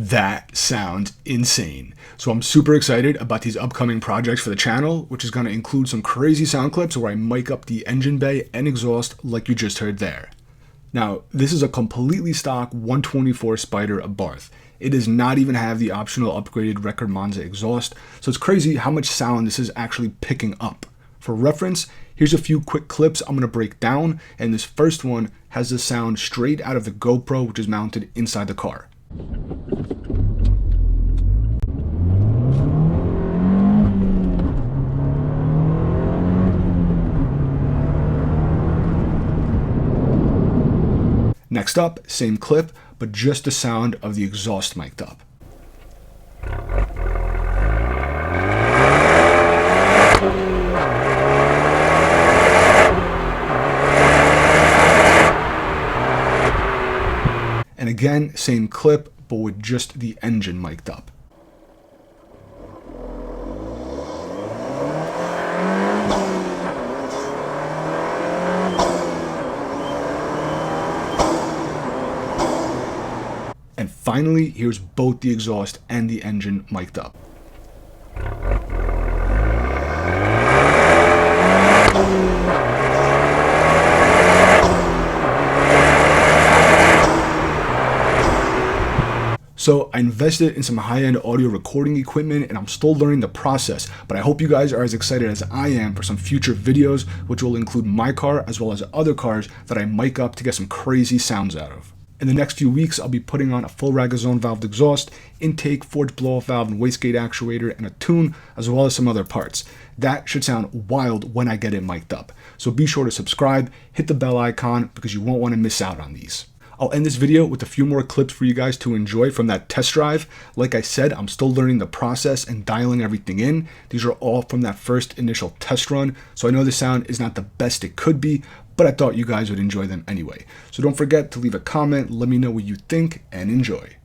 That sounds insane. So I'm super excited about these upcoming projects for the channel, which is going to include some crazy sound clips where I mic up the engine bay and exhaust like you just heard there. Now, this is a completely stock 124 Spider Abarth. It does not even have the optional upgraded Record Monza exhaust, so it's crazy how much sound this is actually picking up. For reference, here's a few quick clips I'm going to break down, and this first one has the sound straight out of the GoPro, which is mounted inside the car. Next up, same clip, but just the sound of the exhaust mic'd up. And again, same clip, but with just the engine mic'd up. And finally, here's both the exhaust and the engine mic'd up. So I invested in some high-end audio recording equipment and I'm still learning the process, but I hope you guys are as excited as I am for some future videos, which will include my car as well as other cars that I mic up to get some crazy sounds out of. In the next few weeks, I'll be putting on a full Ragazone valved exhaust, intake, forged blow-off valve, and wastegate actuator, and a tune, as well as some other parts. That should sound wild when I get it mic'd up. So be sure to subscribe, hit the bell icon, because you won't want to miss out on these. I'll end this video with a few more clips for you guys to enjoy from that test drive. Like I said, I'm still learning the process and dialing everything in. These are all from that first initial test run, so I know the sound is not the best it could be, but I thought you guys would enjoy them anyway. So don't forget to leave a comment, let me know what you think, and enjoy.